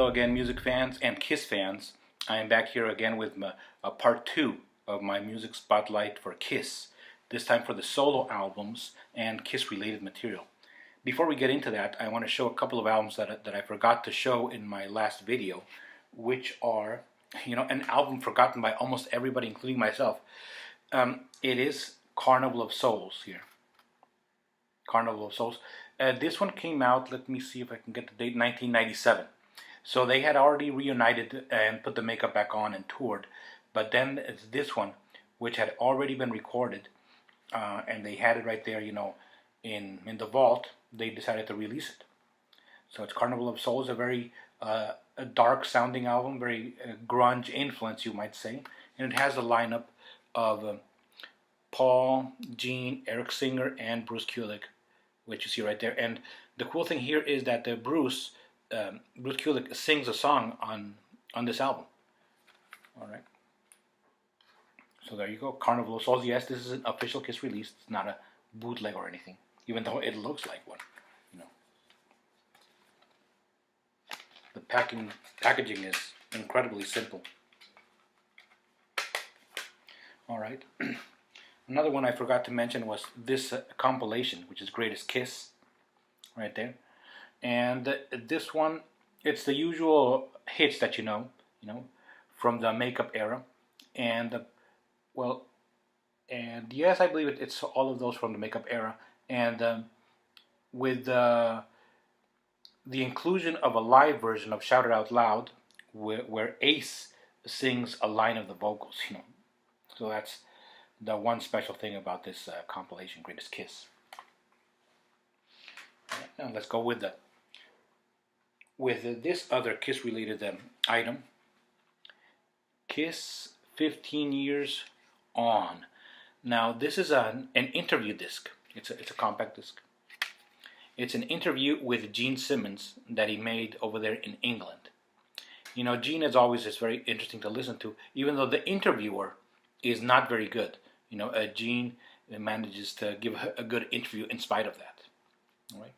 again, music fans and Kiss fans. I am back here again with part 2 of my music spotlight for Kiss. This time for the solo albums and Kiss related material. Before we get into that, I want to show a couple of albums that I forgot to show in my last video, which are, an album forgotten by almost everybody, including myself. It is Carnival of Souls here. Carnival of Souls. This one came out, let me see if I can get the date, 1997. So they had already reunited and put the makeup back on and toured. But then it's this one, which had already been recorded, and they had it right there, in the vault. They decided to release it. So it's Carnival of Souls, a very a dark sounding album, very grunge influence, you might say. And it has a lineup of Paul, Gene, Eric Singer, and Bruce Kulick, which you see right there. And the cool thing here is that Bruce Kulick sings a song on this album. All right. So there you go, Carnival of Souls. Yes, this is an official Kiss release. It's not a bootleg or anything, even though it looks like one. The packaging is incredibly simple. All right. Another one I forgot to mention was this compilation, which is Greatest Kiss, right there. And this one, it's the usual hits that you know, from the makeup era, and and yes, I believe it's all of those from the makeup era, and with the inclusion of a live version of Shout It Out Loud, where Ace sings a line of the vocals, So that's the one special thing about this compilation, Greatest Kiss. Right, now let's go with this other Kiss-related item. Kiss 15 Years On. Now this is an interview disc. It's a compact disc. It's an interview with Gene Simmons that he made over there in England. Gene is always just very interesting to listen to, even though the interviewer is not very good. Gene manages to give a good interview in spite of that. All right.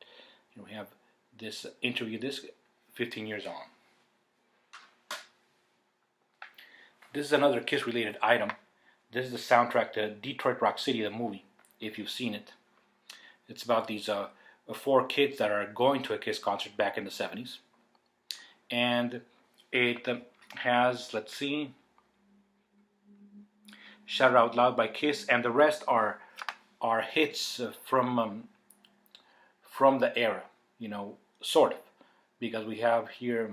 Here we have this interview disc, 15 Years On. This is another Kiss-related item. This is the soundtrack to Detroit Rock City, the movie, if you've seen it. It's about these 4 kids that are going to a Kiss concert back in the 70s. And it has, let's see, Shout It Out Loud by Kiss, and the rest are hits from the era, sort of, because we have here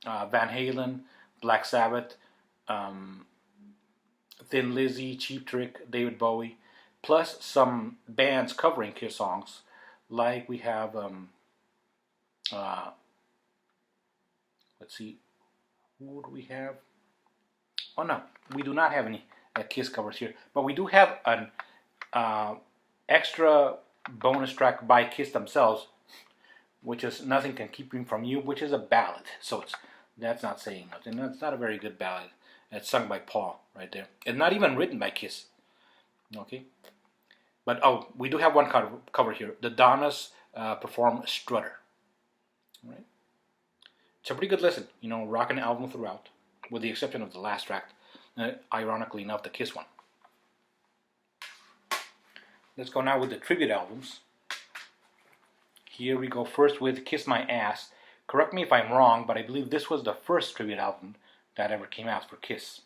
Van Halen, Black Sabbath, Thin Lizzy, Cheap Trick, David Bowie, plus some bands covering Kiss songs, like we have let's see, who do we have? Oh no, we do not have any Kiss covers here, but we do have an extra bonus track by Kiss themselves, which is Nothing Can Keep Me From You, which is a ballad. So that's not saying nothing. That's not a very good ballad. It's sung by Paul right there, and not even written by Kiss. Okay, but we do have one cover here. The Donnas perform Strutter. All right, it's a pretty good listen. Rocking the album throughout, with the exception of the last track. Ironically enough, the Kiss one. Let's go now with the tribute albums. Here we go first with Kiss My Ass. Correct me if I'm wrong, but I believe this was the first tribute album that ever came out for Kiss.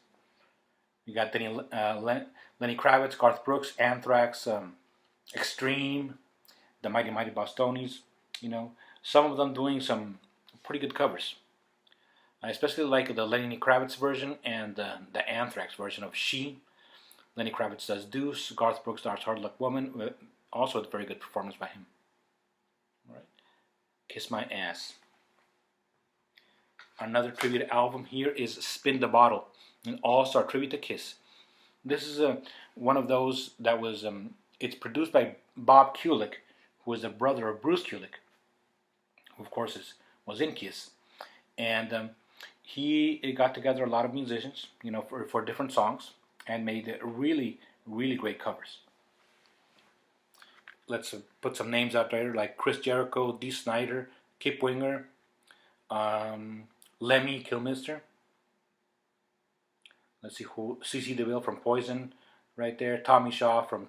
We got Lenny Kravitz, Garth Brooks, Anthrax, Extreme, the Mighty Mighty Bostonians. Some of them doing some pretty good covers. I especially like the Lenny Kravitz version and the Anthrax version of She. Lenny Kravitz does Deuce. Garth Brooks does Hard Luck Woman. Also a very good performance by him. All right. Kiss My Ass. Another tribute album here is Spin the Bottle, an all-star tribute to Kiss. This is one of those that was, it's produced by Bob Kulick, who is the brother of Bruce Kulick, who of course was in Kiss. And he got together a lot of musicians, for different songs, and made really, really great covers. Let's put some names out there like Chris Jericho, Dee Snider, Kip Winger, Lemmy Kilmister. Let's see who. CC DeVille from Poison, right there. Tommy Shaw from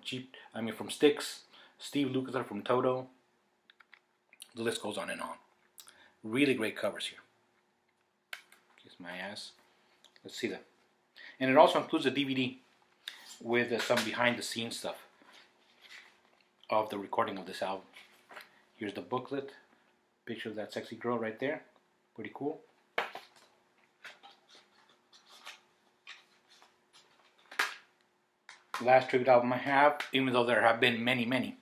from Styx. Steve Lukather from Toto. The list goes on and on. Really great covers here. Kiss my ass. Let's see that. And it also includes a DVD with some behind the scenes stuff of the recording of this album. Here's the booklet. Picture of that sexy girl right there. Pretty cool. Last tribute album I have, even though there have been many,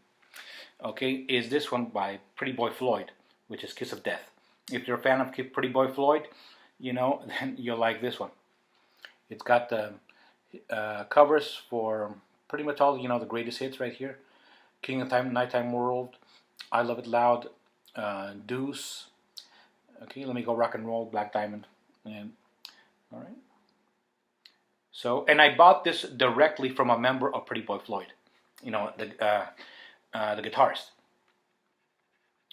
okay, is this one by Pretty Boy Floyd, which is Kiss of Death. If you're a fan of Pretty Boy Floyd, you know, then you'll like this one. It's got the covers for pretty much all, you know, the greatest hits right here. King of Time, Nighttime World, I Love It Loud, Deuce. Okay, Let Me Go Rock and Roll, Black Diamond, and all right. So, and I bought this directly from a member of Pretty Boy Floyd, you know, the guitarist.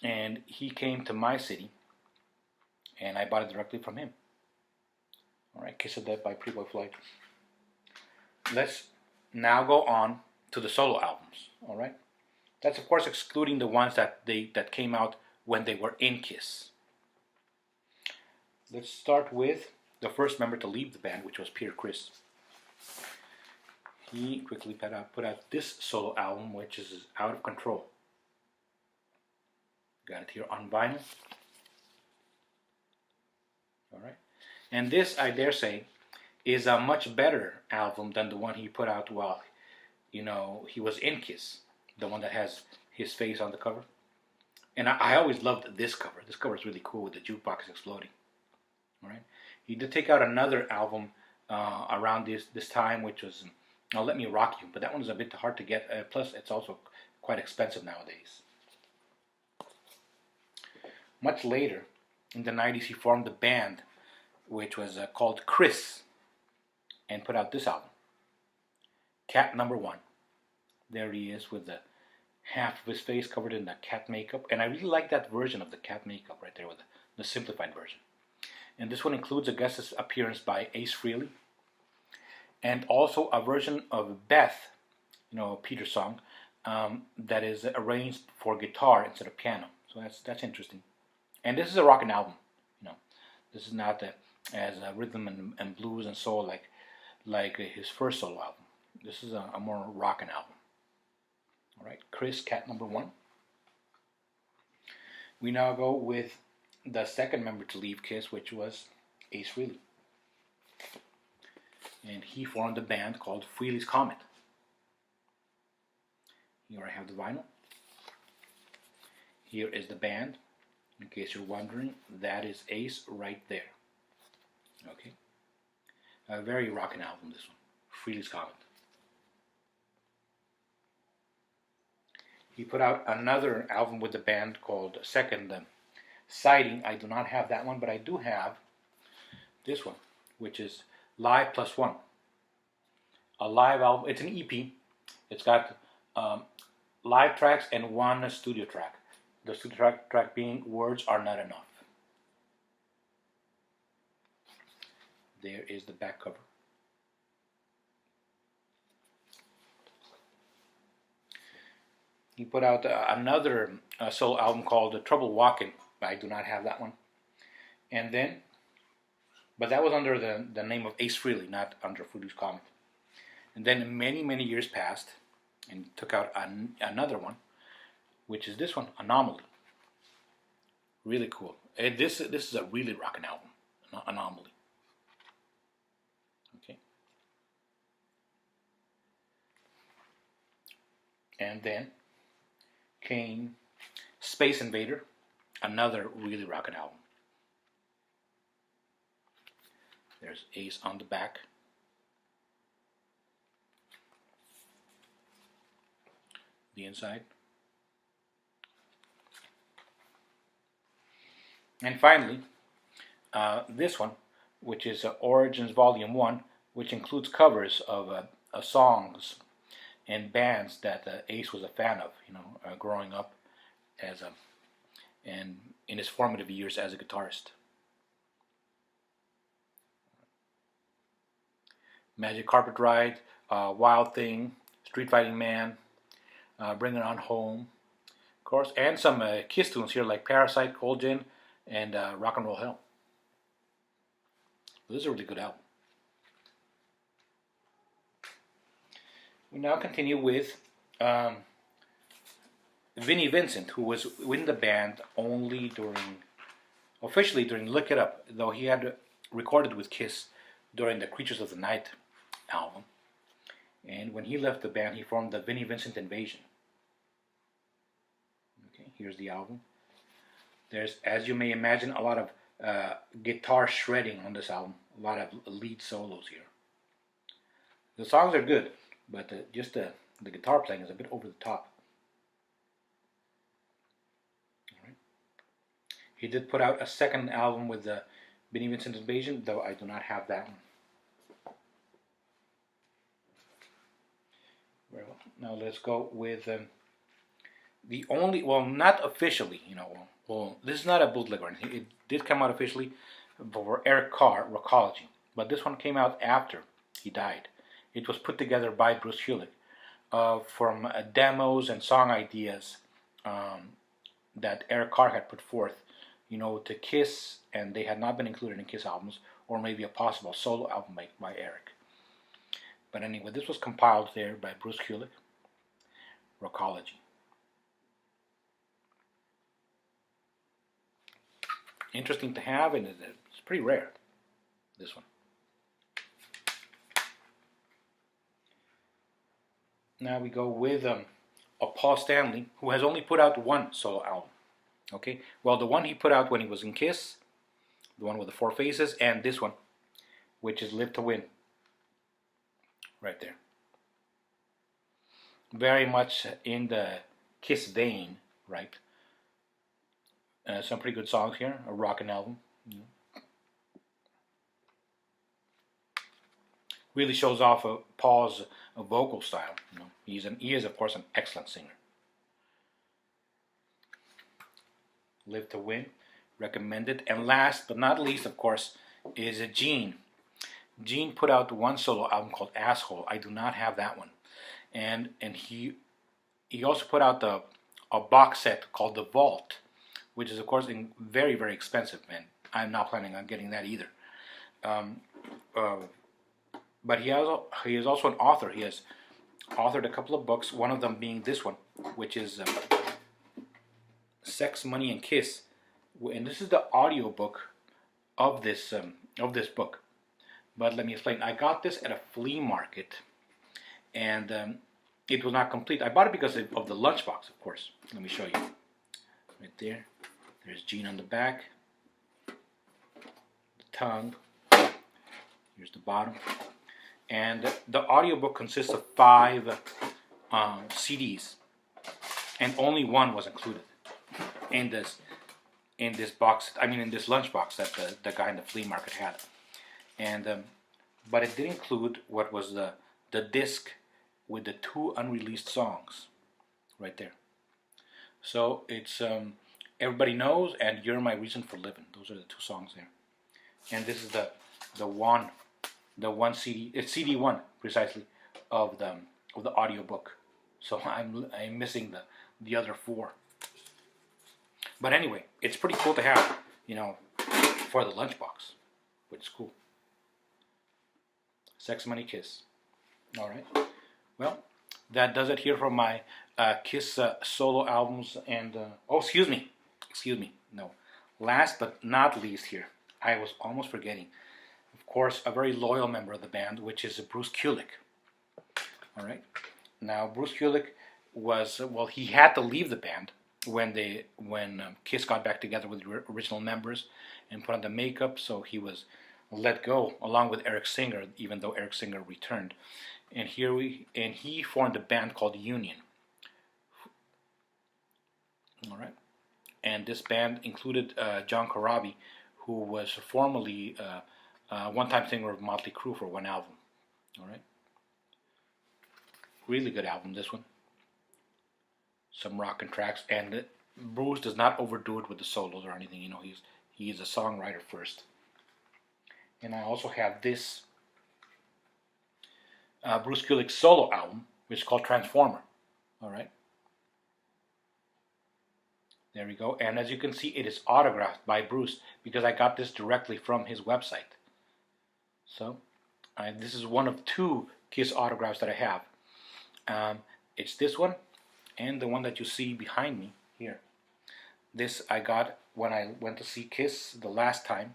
And he came to my city, and I bought it directly from him. All right, Kiss of Death by Pretty Boy Floyd. Let's now go on to the solo albums. All right, that's of course excluding the ones that came out when they were in Kiss. Let's start with the first member to leave the band, which was Peter Criss. He quickly put out this solo album, which is Out of Control. Got it here on vinyl. All right, and this, I dare say, is a much better album than the one he put out while, you know, he was in Kiss, the one that has his face on the cover. And I always loved this cover. This cover is really cool with the jukebox exploding. All right, he did take out another album around this time, which was Let Me Rock You, but that one's a bit hard to get. Plus, it's also quite expensive nowadays. Much later, in the 90s, he formed a band which was called Criss, and put out this album, Cat Number One. There he is with the half of his face covered in the cat makeup, and I really like that version of the cat makeup right there with the simplified version. And this one includes a guest appearance by Ace Frehley, and also a version of Beth, you know, Peter's song, that is arranged for guitar instead of piano. So that's interesting. And this is a rockin' album, you know. This is not as rhythm and blues and soul like his first solo album. This is a more rockin' album. All right, Criss, Cat Number One. We now go with the second member to leave Kiss, which was Ace Frehley. And he formed a band called Frehley's Comet. Here I have the vinyl. Here is the band. In case you're wondering, that is Ace right there. Okay. A very rockin' album, this one. Frehley's Comet. He put out another album with the band called Second Sighting. I do not have that one, but I do have this one, which is Live Plus One. A live album. It's an EP. It's got live tracks and one studio track. The studio track being Words Are Not Enough. There is the back cover. He put out another solo album called Trouble Walking. I do not have that one. And then, but that was under the name of Ace Frehley, not under Frehley's Comet. And then many years passed, and took out another one, which is this one, Anomaly. Really cool. And this is a really rockin' album, Anomaly. Okay. And then came Space Invader, another really rockin' album. There's Ace on the back. The inside. And finally, this one, which is Origins Volume 1, which includes covers of songs and bands that Ace was a fan of, you know, growing up and in his formative years as a guitarist. Magic Carpet Ride, Wild Thing, Street Fighting Man, Bring It On Home, of course, and some Kiss tunes here like Parasite, Cold Gin, and Rock and Roll Hell. This is a really good album. We now continue with Vinnie Vincent, who was in the band only officially during Look It Up, though he had recorded with Kiss during the Creatures of the Night album. And when he left the band, he formed the Vinnie Vincent Invasion. Okay, here's the album. There's, as you may imagine, a lot of guitar shredding on this album, a lot of lead solos here. The songs are good, but just the guitar playing is a bit over the top. All right. He did put out a second album with the Vinnie Vincent Invasion, though I do not have that one. Well, now let's go with the only, well, not officially, well, this is not a bootleg or anything. It did come out officially for Eric Carr, Rockology, but this one came out after he died. It was put together by Bruce Kulick from demos and song ideas that Eric Carr had put forth, to Kiss, and they had not been included in Kiss albums, or maybe a possible solo album by Eric. But anyway, this was compiled there by Bruce Kulick, Rockology. Interesting to have, and it's pretty rare, this one. Now we go with Paul Stanley, who has only put out one solo album. Okay, well, the one he put out when he was in Kiss, the one with the four faces, and this one, which is Live to Win. Right there. Very much in the Kiss vein, right? Some pretty good songs here, a rockin' album. Really shows off Paul's vocal style. He is of course an excellent singer. Live to Win, recommended. And last but not least, of course, is Gene. Gene put out one solo album called Asshole. I do not have that one. And he also put out a box set called The Vault, which is of course very, very expensive, and I'm not planning on getting that either. But he is also an author. He has authored a couple of books, one of them being this one, which is Sex, Money, and Kiss. And this is the audio book of this book. But let me explain. I got this at a flea market, and it was not complete. I bought it because of the lunchbox, of course. Let me show you. Right there. There's Gene on the back. The tongue. Here's the bottom. And the audiobook consists of 5 CDs, and only one was included in this box. I mean, in this lunchbox that the guy in the flea market had. And but it did include what was the disc with the 2 unreleased songs, right there. So it's Everybody Knows and You're My Reason for Living. Those are the 2 songs there. And this is the one CD. It's CD 1 precisely of the audiobook. So I'm missing the other 4. But anyway, it's pretty cool to have, for the lunchbox, which is cool. Sex, Money, Kiss. All right. Well, that does it here for my Kiss solo albums. And excuse me. No. Last but not least here, I was almost forgetting. Of course, a very loyal member of the band, which is Bruce Kulick. All right. Now, Bruce Kulick he had to leave the band when Kiss got back together with the original members and put on the makeup, so he was let go along with Eric Singer, even though Eric Singer returned. And he formed a band called Union. All right. And this band included John Corabi, who was formerly one-time singer of Motley Crue for one album. All right. Really good album, this one. Some rockin' tracks, and Bruce does not overdo it with the solos or anything. He's a songwriter first. And I also have this Bruce Kulick's solo album, which is called Transformer. All right. There we go. And as you can see, it is autographed by Bruce because I got this directly from his website. So this is one of 2 Kiss autographs that I have. It's this one and the one that you see behind me here. This I got when I went to see Kiss the last time,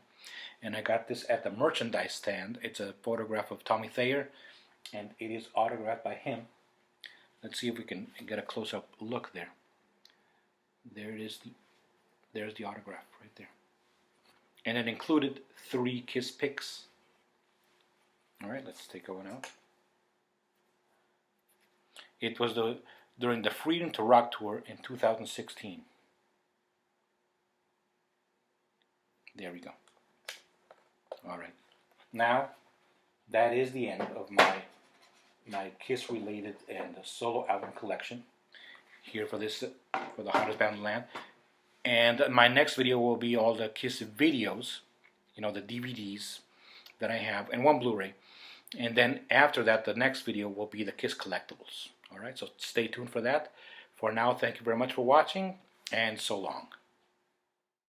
and I got this at the merchandise stand. It's a photograph of Tommy Thayer, and it is autographed by him. Let's see if we can get a close-up look there. There it is. There's the autograph right there. And it included 3 Kiss pics. All right, let's take one out. It was during the Freedom to Rock tour in 2016. There we go. All right. Now, that is the end of my Kiss-related and solo album collection here for the Hottest Band in the Land. And my next video will be all the Kiss videos, the DVDs that I have, and 1 Blu-ray. And then after that, the next video will be the Kiss collectibles. All right, so stay tuned for that. For now, thank you very much for watching, and so long.